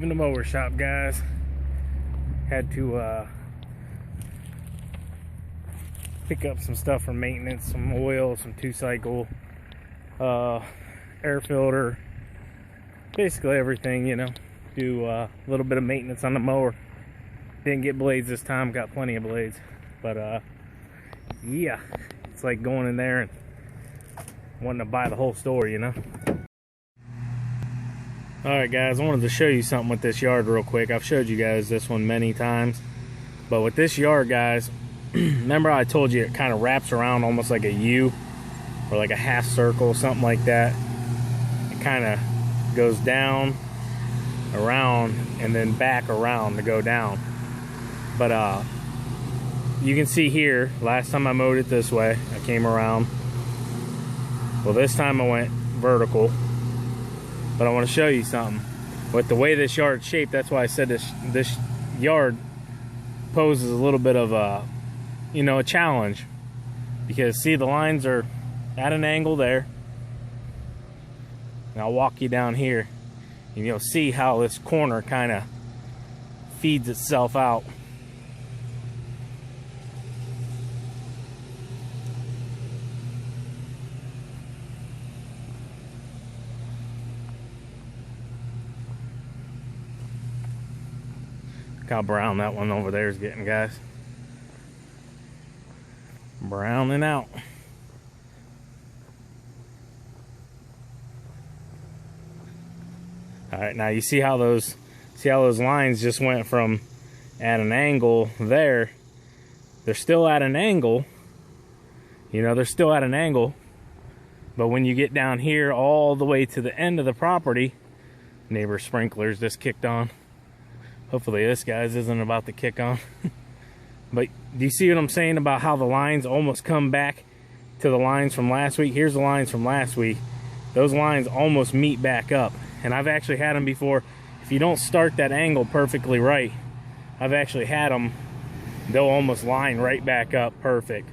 leaving the mower shop, guys. Had to pick up some stuff for maintenance, some oil, some 2-cycle, air filter, basically everything, you know. Do a little bit of maintenance on the mower. Didn't get blades this time, got plenty of blades, but yeah, it's like going in there and wanting to buy the whole store, you know. Alright guys, I wanted to show you something with this yard real quick. I've showed you guys this one many times, but with this yard, guys, remember I told you it kind of wraps around almost like a U or like a half circle, something like that. It kind of goes down, around, and then back around to go down. But you can see here, last time I mowed it this way, I came around. Well, this time I went vertical. But I want to show you something. With the way this yard's shaped, that's why I said this yard poses a little bit of a, you know, a challenge. Because see, the lines are at an angle there. And I'll walk you down here, and you'll see how this corner kind of feeds itself out. Look how brown that one over there is getting, guys. Browning out. All right, now you see how those lines just went from at an angle there. They're still at an angle. You know, they're still at an angle. But when you get down here all the way to the end of the property, neighbor sprinklers just kicked on. Hopefully this guy's isn't about to kick on. But do you see what I'm saying about how the lines almost come back to the lines from last week? Here's the lines from last week. Those lines almost meet back up. And I've actually had them before. If you don't start that angle perfectly right, I've actually had them, they'll almost line right back up perfect.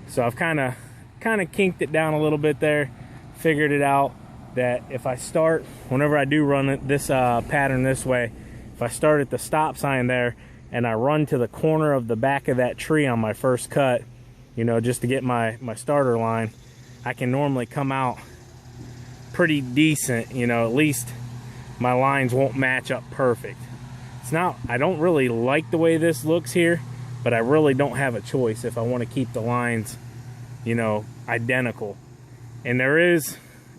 So I've kind of kinked it down a little bit there. Figured it out that if I start, whenever I do run it, this pattern this way, if I start at the stop sign there and I run to the corner of the back of that tree on my first cut, you know, just to get my starter line, I can normally come out pretty decent, you know. At least my lines won't match up perfect. It's not, I don't really like the way this looks here, but I really don't have a choice if I want to keep the lines, you know, identical. And there is,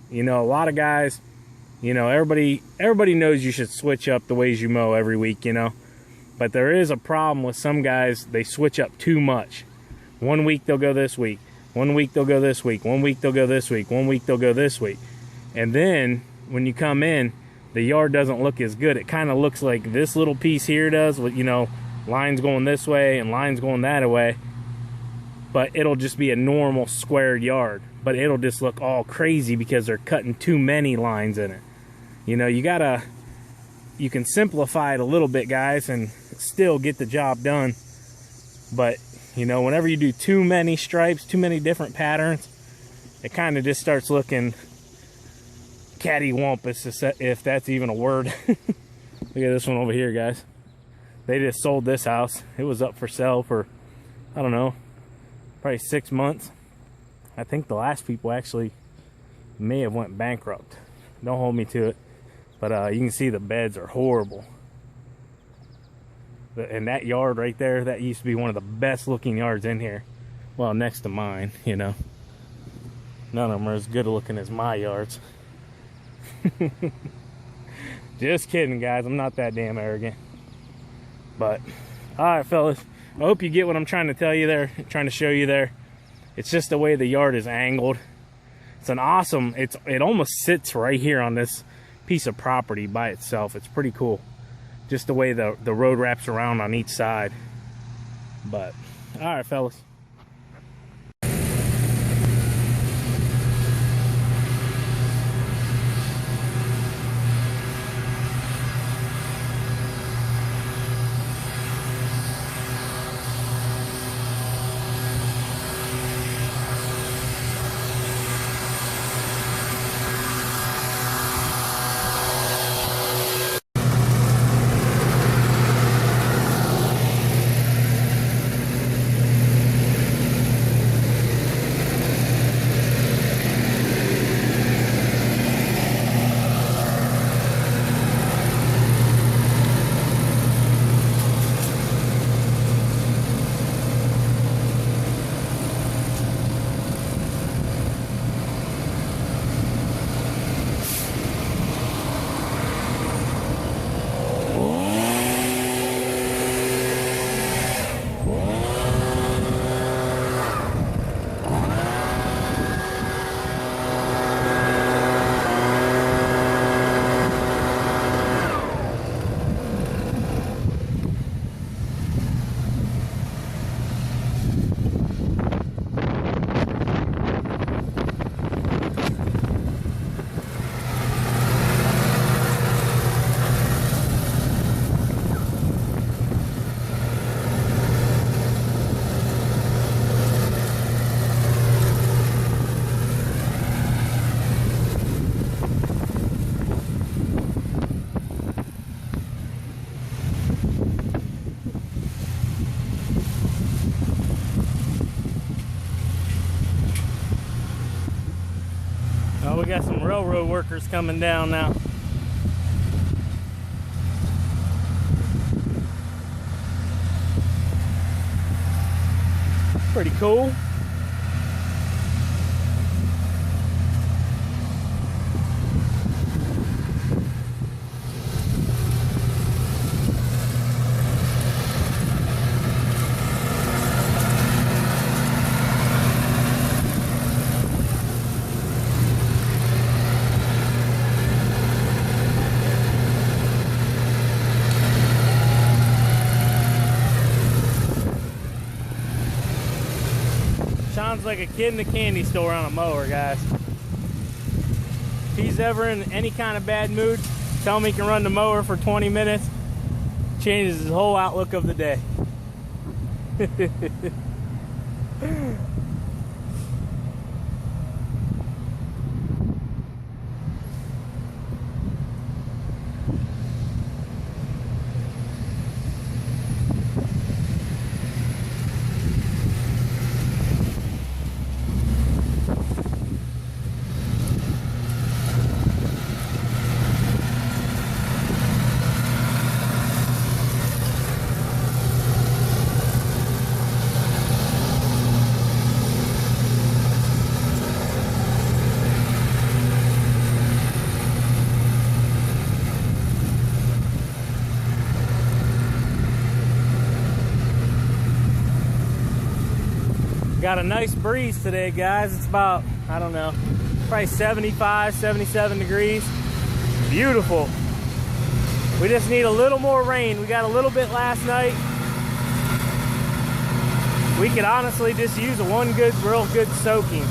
you know, a lot of guys, you know, everybody knows you should switch up the ways you mow every week, you know. But there is a problem with some guys. They switch up too much. One week they'll go this week. One week they'll go this week. One week they'll go this week. One week they'll go this week. And then when you come in, the yard doesn't look as good. It kind of looks like this little piece here does, with, you know, lines going this way and lines going that way. But it'll just be a normal squared yard. But it'll just look all crazy because they're cutting too many lines in it. You know, you can simplify it a little bit, guys, and still get the job done. But, you know, whenever you do too many stripes, too many different patterns, it kind of just starts looking cattywampus, if that's even a word. Look at this one over here, guys. They just sold this house. It was up for sale for, I don't know, probably 6 months. I think the last people actually may have went bankrupt. Don't hold me to it. But you can see the beds are horrible. And that yard right there, that used to be one of the best looking yards in here. Well, next to mine, you know. None of them are as good looking as my yards. Just kidding, guys. I'm not that damn arrogant. But, alright, fellas. I hope you get what I'm trying to tell you there, trying to show you there. It's just the way the yard is angled. It's an awesome, it almost sits right here on this piece of property by itself. It's pretty cool. Just the way the road wraps around on each side. But, alright, fellas. railroad workers coming down now. Pretty cool. Sounds like a kid in a candy store on a mower, guys. If he's ever in any kind of bad mood, tell him he can run the mower for 20 minutes. Changes his whole outlook of the day. Got a nice breeze today, guys. It's about, I don't know, probably 75, 77 degrees. Beautiful. We just need a little more rain. We got a little bit last night. We could honestly just use one real good soaking.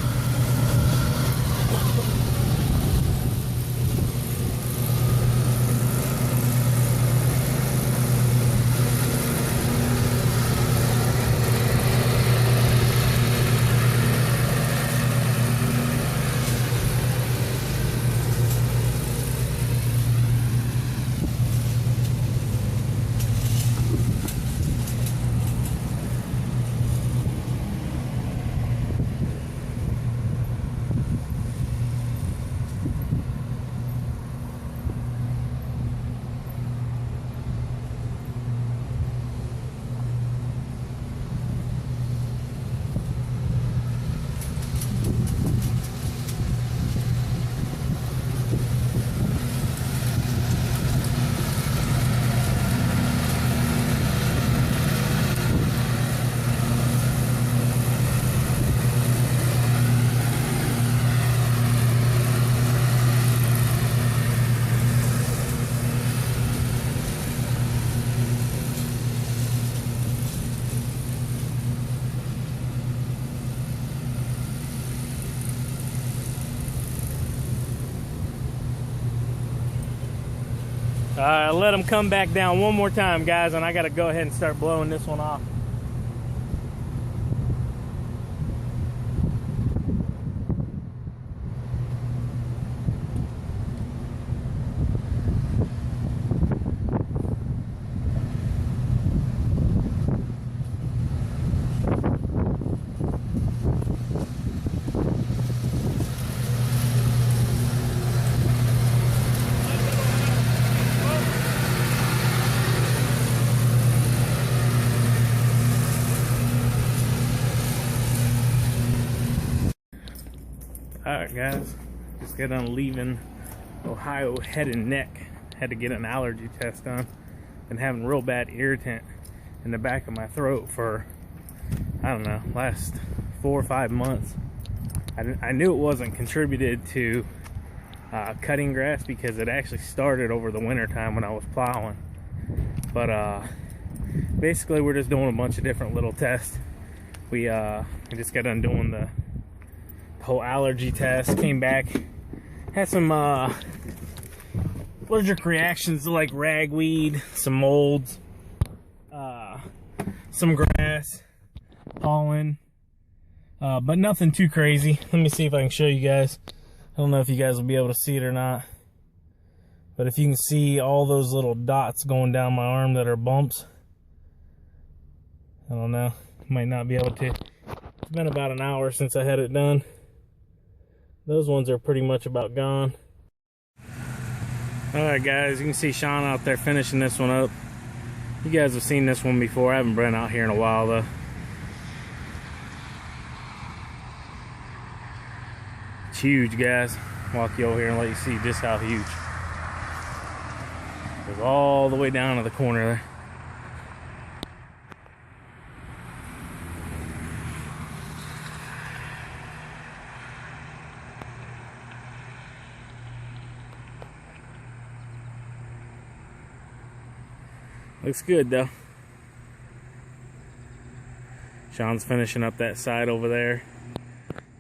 Let them come back down one more time, guys, and I got to go ahead and start blowing this one off. Alright guys, just got done leaving Ohio head and neck. Had to get an allergy test done. Been having real bad irritant in the back of my throat for, I don't know, last 4 or 5 months. I knew it wasn't contributed to cutting grass because it actually started over the winter time when I was plowing. But basically we're just doing a bunch of different little tests. We just got done doing the whole allergy test, came back, had some allergic reactions to like ragweed, some molds, some grass, pollen, but nothing too crazy. Let me see if I can show you guys. I don't know if you guys will be able to see it or not, but if you can see all those little dots going down my arm that are bumps, I don't know, might not be able to. It's been about an hour since I had it done. Those ones are pretty much about gone. Alright guys, you can see Sean out there finishing this one up. You guys have seen this one before. I haven't been out here in a while though. It's huge, guys. Walk you over here and let you see just how huge. Goes all the way down to the corner there. Looks good though. Sean's finishing up that side over there.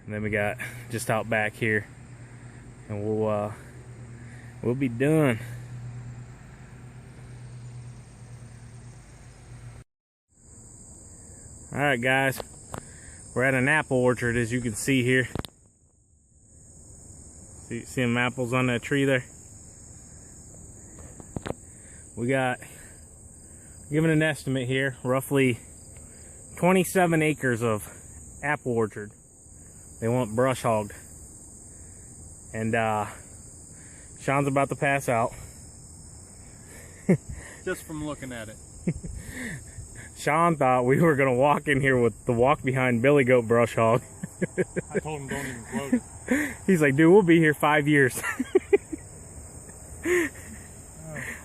And then we got just out back here. And we'll be done. Alright guys. We're at an apple orchard, as you can see here. See them apples on that tree there? We got, given an estimate here, roughly 27 acres of apple orchard. They want brush hogged. And Sean's about to pass out. Just from looking at it. Sean thought we were gonna walk in here with the walk behind Billy Goat brush hog. I told him don't even quote it. He's like, dude, we'll be here 5 years.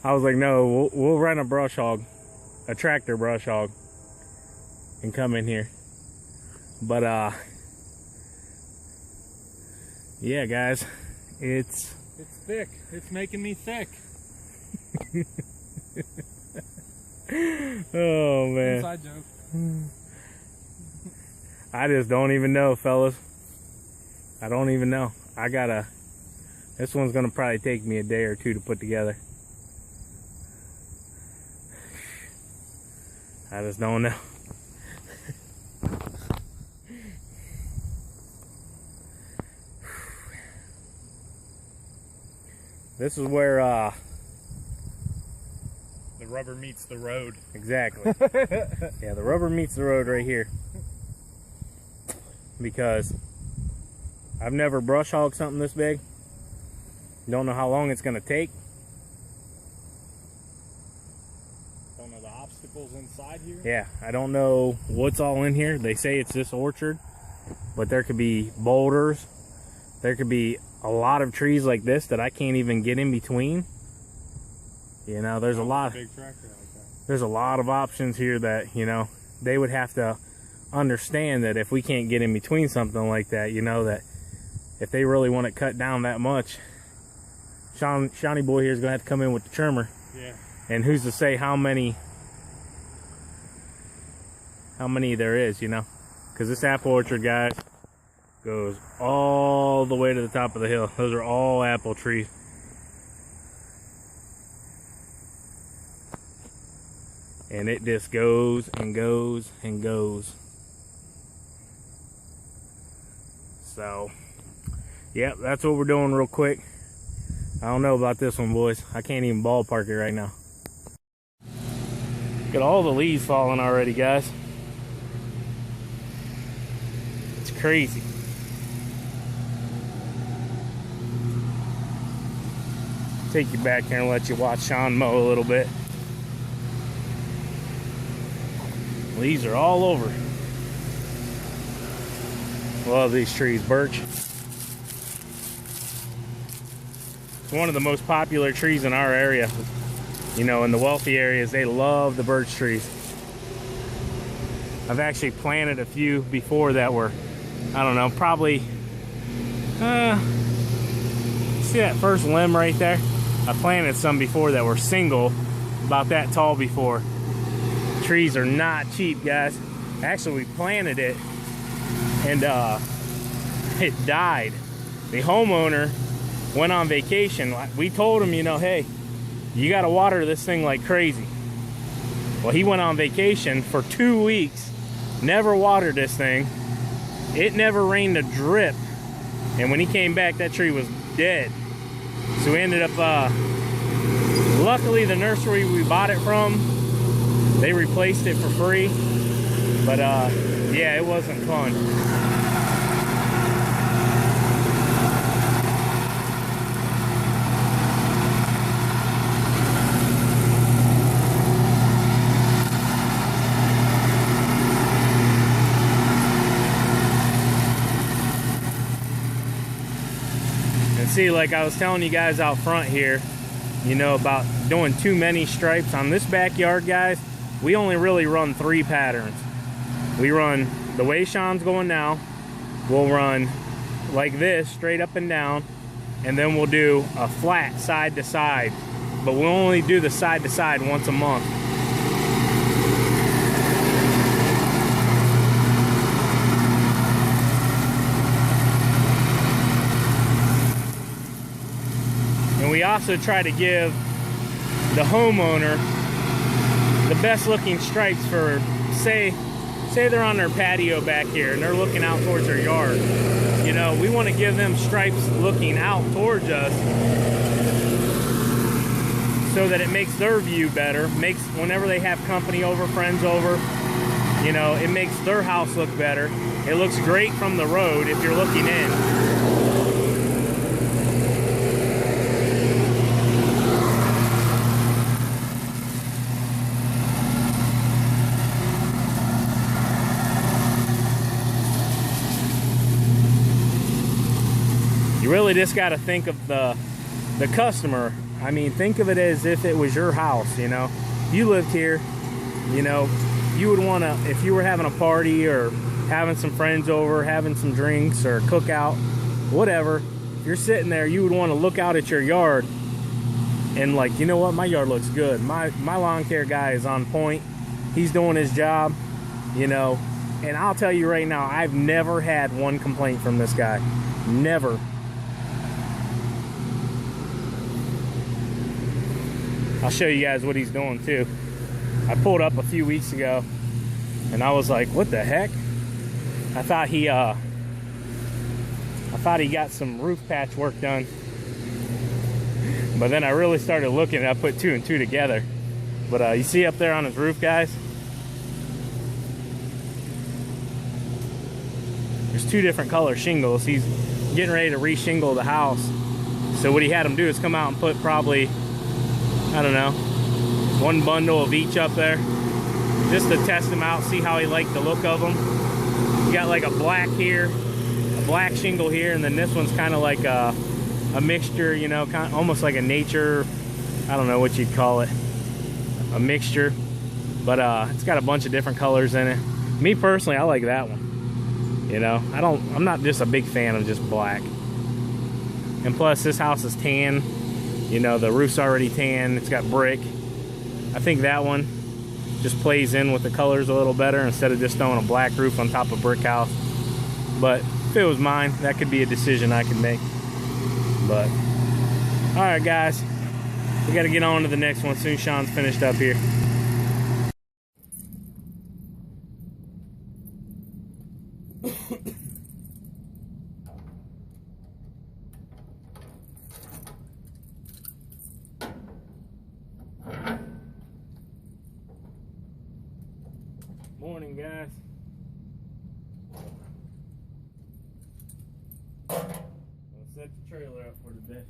I was like, no, we'll rent a brush hog, a tractor brush hog, and come in here. But yeah, guys, it's thick. It's making me thick. Oh man. Inside joke. I just don't even know, fellas. I don't even know. This one's gonna probably take me a day or two to put together. I just don't know. This is where the rubber meets the road. Exactly. Yeah, the rubber meets the road right here. Because I've never brush hogged something this big. Don't know how long it's gonna take. Don't know the obstacles inside here. Yeah, I don't know what's all in here. They say it's this orchard, but there could be boulders. There could be a lot of trees like this that I can't even get in between. You know, there's a lot. Big tractor like that. There's a lot of options here that, you know, they would have to understand that if we can't get in between something like that, you know, that if they really want it cut down that much, Shawnee boy here is gonna have to come in with the trimmer. Yeah. And who's to say how many there is, you know? Because this apple orchard, guys, goes all the way to the top of the hill. Those are all apple trees. And it just goes and goes and goes. So, yep, that's what we're doing real quick. I don't know about this one, boys. I can't even ballpark it right now. Look at all the leaves falling already, guys. It's crazy. Take you back here and let you watch Sean mow a little bit. Leaves are all over. Love these trees, birch. It's one of the most popular trees in our area. You know, in the wealthy areas, they love the birch trees. I've actually planted a few before that were, I don't know, probably, see that first limb right there? I planted some before that were single, about that tall before. Trees are not cheap, guys. Actually, we planted it and it died. The homeowner went on vacation. We told him, you know, hey, you got to water this thing like crazy. Well, he went on vacation for 2 weeks, never watered this thing. It never rained a drip. And when he came back, that tree was dead. So we ended up, luckily the nursery we bought it from, they replaced it for free. But yeah, it wasn't fun. see, like I was telling you guys out front here, you know, about doing too many stripes. On this backyard, guys, we only really run 3 patterns. We run the way Sean's going now. We'll run like this, straight up and down, and then we'll do a flat side to side. But we'll only do the side to side once a month. And we also try to give the homeowner the best looking stripes for, say they're on their patio back here and they're looking out towards their yard. You know, we want to give them stripes looking out towards us so that it makes their view better. Makes, whenever they have company over, friends over, you know, it makes their house look better. It looks great from the road if you're looking in. You really just got to think of the customer. I mean, think of it as if it was your house, you know. You lived here, you know, you would want to, if you were having a party or having some friends over, having some drinks or a cookout, whatever, if you're sitting there, you would want to look out at your yard and like, you know what, my yard looks good. My lawn care guy is on point. He's doing his job, you know. And I'll tell you right now, I've never had one complaint from this guy. Never. I'll show you guys what he's doing too. I pulled up a few weeks ago and I was like, what the heck? I thought he got some roof patch work done. But then I really started looking and I put 2 and 2 together. But you see up there on his roof, guys? There's 2 different color shingles. He's getting ready to re-shingle the house. So what he had him do is come out and put probably, I don't know, 1 bundle of each up there just to test them out, see how he liked the look of them. You got like a black here, a black shingle here, and then this one's kind of like a mixture, you know, kind of almost like a nature, I don't know what you'd call it, a mixture, but it's got a bunch of different colors in it. Me personally, I like that one. You know, I'm not just a big fan of just black. And plus this house is tan. You know, the roof's already tan, it's got brick. I think that one just plays in with the colors a little better instead of just throwing a black roof on top of a brick house. But if it was mine, that could be a decision I could make. But, all right, guys, we got to get on to the next one soon. Sean's finished up here. Morning, guys. I'll set the trailer up for today.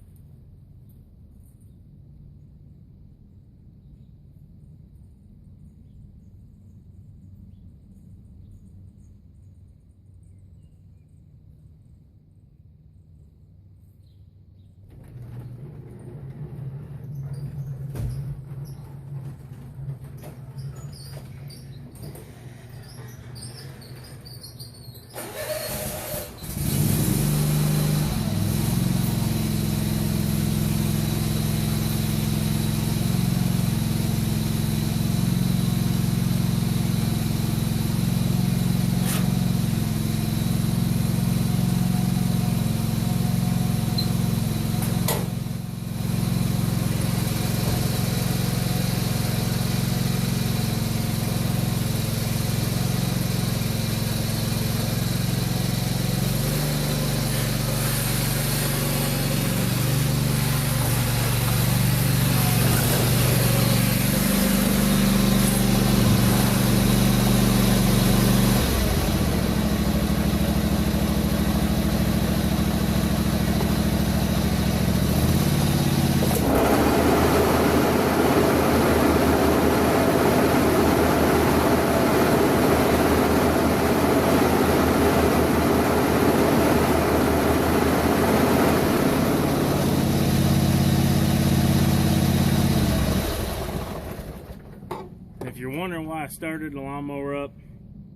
if you're wondering why I started the lawnmower up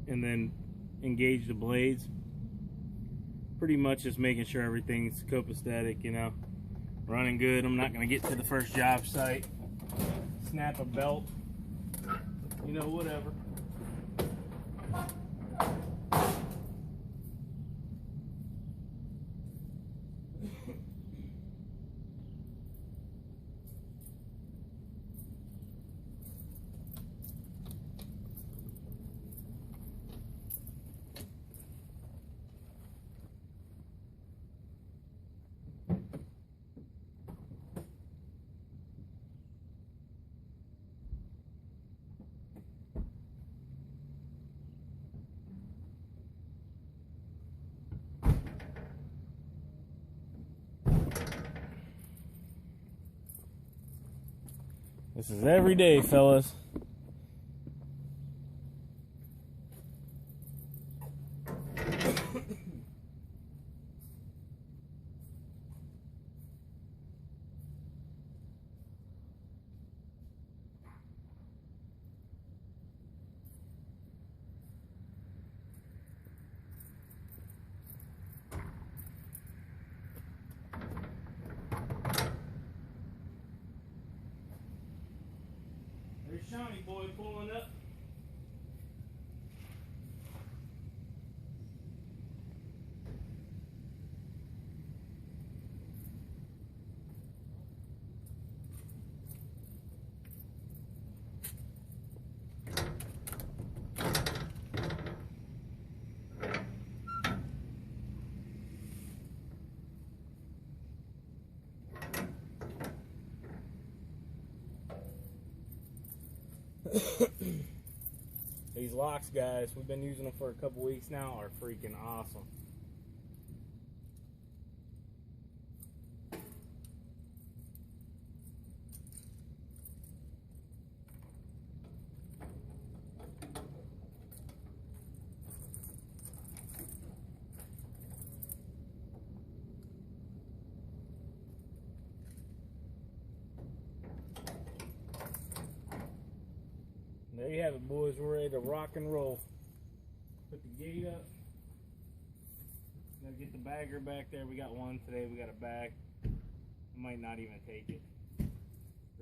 and then engaged the blades, pretty much just making sure everything's copacetic, you know, running good. I'm not going to get to the first job site, snap a belt, you know, whatever. This is every day, fellas. There's Shawnee boy pulling up. These locks, guys, we've been using them for a couple weeks now, are freaking awesome. There you have it, boys. We're ready to rock and roll. Put the gate up. Gotta get the bagger back there. We got one today. We got a bag. Might not even take it.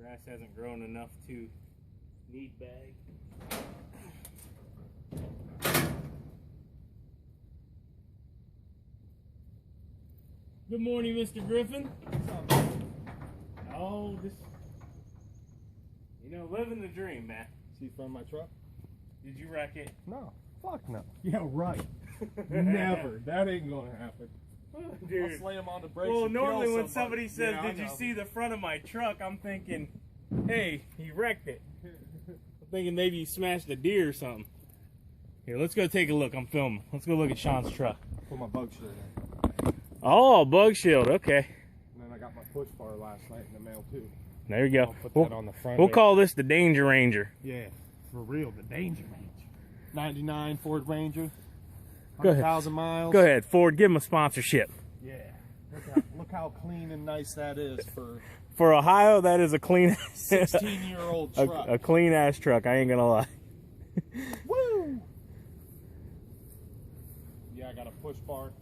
Grass hasn't grown enough to need bag. Good morning, Mr. Griffin. Oh, this, you know, living the dream, man. See from my truck? Did you wreck it? No. Fuck no. Yeah, right. Never. That ain't gonna happen. Dude. I'll slam on the brakes. Well, and normally kill when somebody says, yeah, did you see the front of my truck? I'm thinking, hey, he wrecked it. I'm thinking maybe he smashed a deer or something. Here, let's go take a look. I'm filming. Let's go look at Sean's truck. Put my bug shield in. Oh, bug shield. Okay. And then I got my push bar last night in the mail too. There you go. I'll put that on the front. We'll call this the Danger Ranger. Yeah, for real, the Danger Ranger. 99 Ford Ranger. Go ahead. 100,000 miles. Go ahead, Ford. Give him a sponsorship. Yeah. Look how clean and nice that is for Ohio. That is a clean 16-year-old truck. A clean ass truck. I ain't gonna lie. Woo! Yeah, I got a push bar.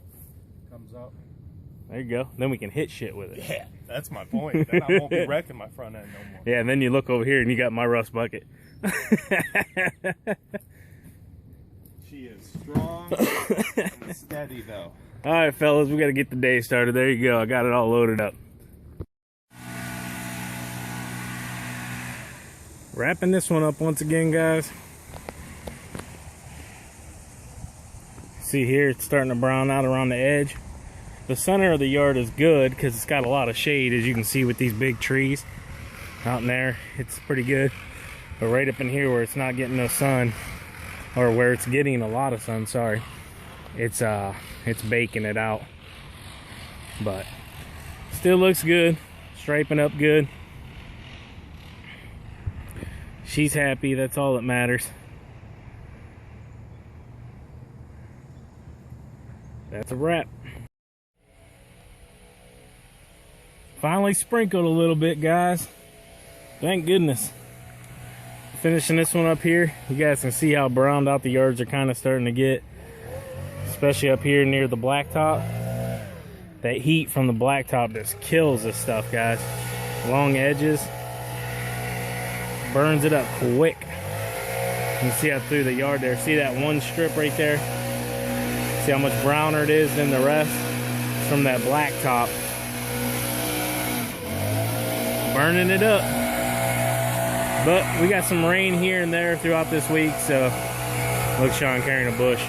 Comes up. There you go. Then we can hit shit with it. Yeah, that's my point. Then I won't be wrecking my front end no more. Yeah, and then you look over here and you got my rust bucket. She is strong and steady though. All right, fellas, we got to get the day started. There you go. I got it all loaded up. Wrapping this one up once again, guys. See here, it's starting to brown out around the edge. The center of the yard is good because it's got a lot of shade, as you can see with these big trees out in there. It's pretty good. But right up in here where it's not getting no sun, or where it's getting a lot of sun, sorry, it's baking it out. But still looks good, striping up good. She's happy, that's all that matters. That's a wrap. Finally sprinkled a little bit, guys. Thank goodness. finishing this one up here. You guys can see how browned out the yards are kind of starting to get, especially up here near the blacktop. That heat from the blacktop just kills this stuff, guys. Long edges, burns it up quick. You can see how through the yard there. See that one strip right there? See how much browner it is than the rest? It's from that blacktop. Burning it up. But we got some rain here and there throughout this week, so look, Sean carrying a bush.